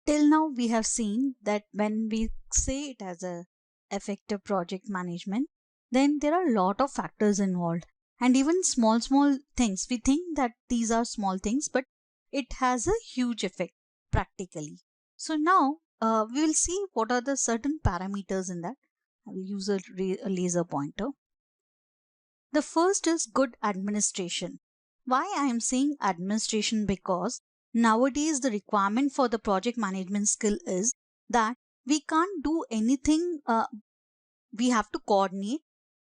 Till now, we have seen that when we say it as a effective project management, then there are a lot of factors involved. And even small things, we think that these are small things, but it has a huge effect practically. So now we will see what are the certain parameters in that. I will use a laser pointer. The first is good administration. Why I am saying administration? Because nowadays the requirement for the project management skill is that we can't do anything. We have to coordinate,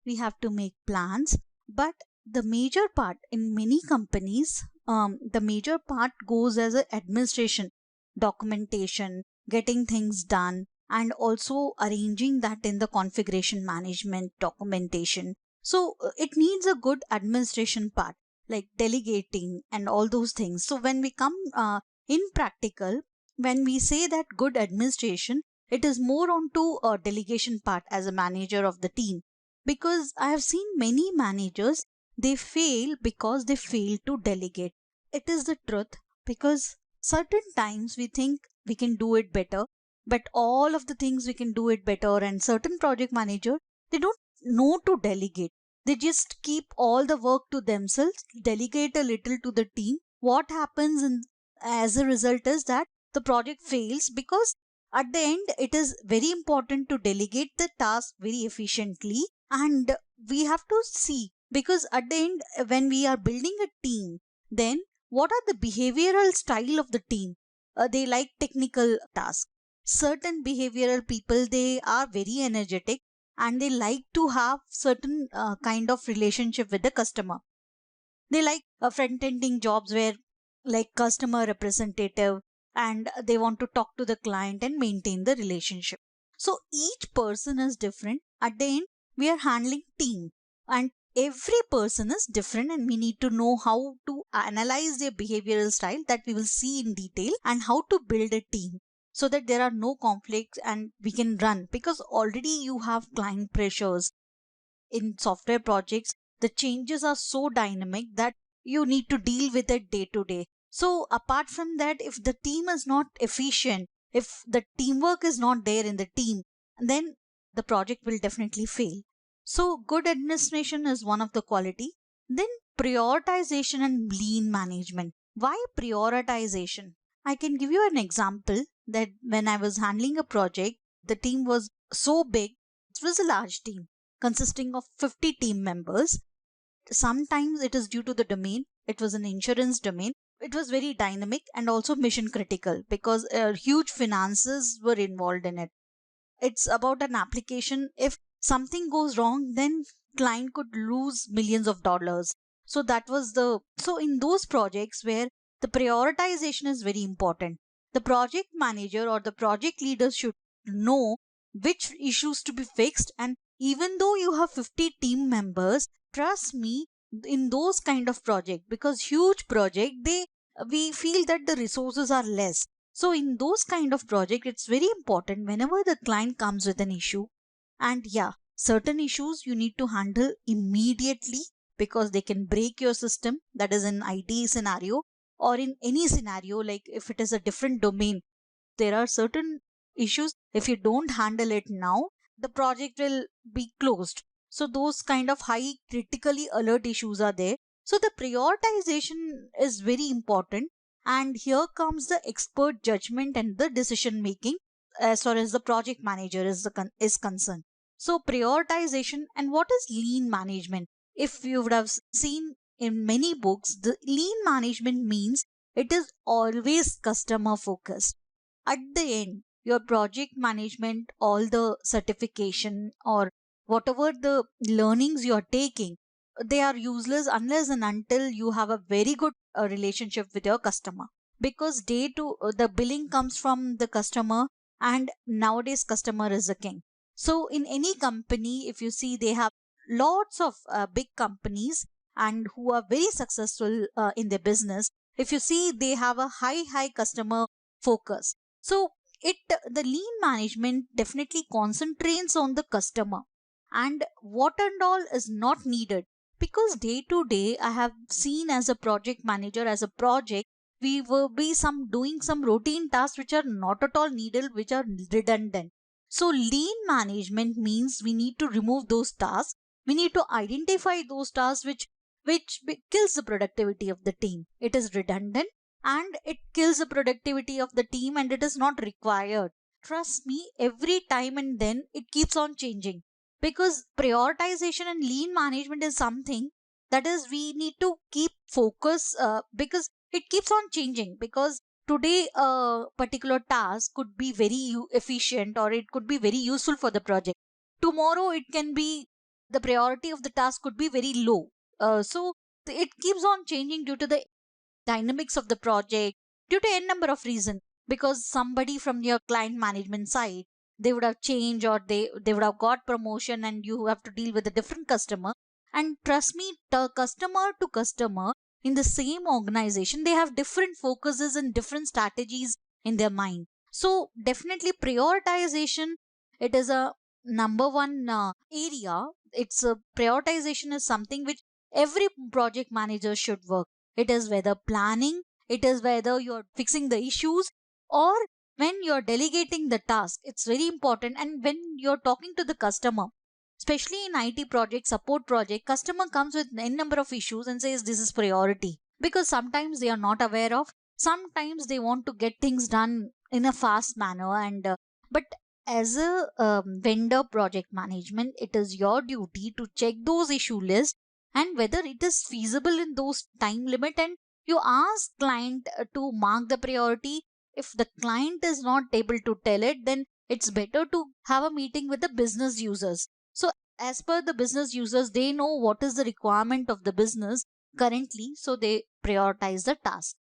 we have to make plans, but the major part in many companies, the major part goes as a administration, documentation, getting things done, and also arranging that in the configuration management documentation. So it needs a good administration part, like delegating and all those things. So when we come in practical, when we say that good administration, it is more onto a delegation part as a manager of the team. Because I have seen many managers, they fail because they fail to delegate. It is the truth, because certain times we think we can do it better, but all of the things we can do it better, and certain project manager, they don't know to delegate. They just keep all the work to themselves, delegate a little to the team. What happens as a result is that the project fails, because at the end it is very important to delegate the task very efficiently. And we have to see, because at the end when we are building a team, then what are the behavioral style of the team? They like technical tasks. Certain behavioral people, they are very energetic, and they like to have certain kind of relationship with the customer. They like front ending jobs where, like, customer representative, and they want to talk to the client and maintain the relationship. So each person is different. At the end, we are handling team, and every person is different, and we need to know how to analyze their behavioral style, that we will see in detail, and how to build a team so that there are no conflicts and we can run. Because already you have client pressures in software projects, the changes are so dynamic that you need to deal with it day to day. So apart from that, if the team is not efficient, if the teamwork is not there in the team, then the project will definitely fail. So good administration is one of the quality. Then prioritization and lean management. Why prioritization? I can give you an example that when I was handling a project, the team was so big. It was a large team consisting of 50 team members. Sometimes it is due to the domain. It was an insurance domain. It was very dynamic and also mission critical, because huge finances were involved in it. It's about an application. If something goes wrong, then client could lose millions of dollars. So that was the, so in those projects where the prioritization is very important, the project manager or the project leader should know which issues to be fixed. And even though you have 50 team members, trust me, in those kind of project, because huge project, they, we feel that the resources are less. So in those kind of project, it's very important whenever the client comes with an issue, and yeah, certain issues you need to handle immediately, because they can break your system. That is in IT scenario, or in any scenario, like if it is a different domain, there are certain issues, if you don't handle it now, the project will be closed. So those kind of high critically alert issues are there. So the prioritization is very important, and here comes the expert judgment and the decision making as far as the project manager is concerned. So prioritization. And what is lean management? If you would have seen in many books, the lean management means it is always customer focused. At the end, your project management, all the certification or whatever the learnings you are taking, they are useless unless and until you have a very good relationship with your customer. Because day to the billing comes from the customer, and nowadays customer is the king. So in any company, if you see, they have lots of big companies and who are very successful in their business. If you see, they have a high customer focus. So it, the lean management definitely concentrates on the customer, and what and all is not needed. Because day to day, I have seen as a project manager, as a project, we will be some doing some routine tasks which are not at all needed, which are redundant. So lean management means we need to remove those tasks. We need to identify those tasks which kills the productivity of the team. It is redundant and it kills the productivity of the team and it is not required. Trust me, every time and then it keeps on changing, because prioritization and lean management is something that is we need to keep focus, because it keeps on changing. Because today a particular task could be very efficient or it could be very useful for the project. Tomorrow it can be, the priority of the task could be very low. So it keeps on changing due to the dynamics of the project, due to n number of reasons. Because somebody from your client management side, they would have changed, or they would have got promotion and you have to deal with a different customer. And trust me, the customer to customer in the same organization, they have different focuses and different strategies in their mind. So definitely prioritization, it is a number one area. It's a prioritization is something which every project manager should work. It is whether planning, it is whether you're fixing the issues, or when you're delegating the task. It's very important. And when you're talking to the customer, especially in IT project, support project, customer comes with n number of issues and says this is priority, because sometimes they are not aware of, sometimes they want to get things done in a fast manner. And but as a vendor project management, it is your duty to check those issue lists and whether it is feasible in those time limit, and you ask client to mark the priority. If the client is not able to tell it, then it's better to have a meeting with the business users. So as per the business users, they know what is the requirement of the business currently, so they prioritize the task.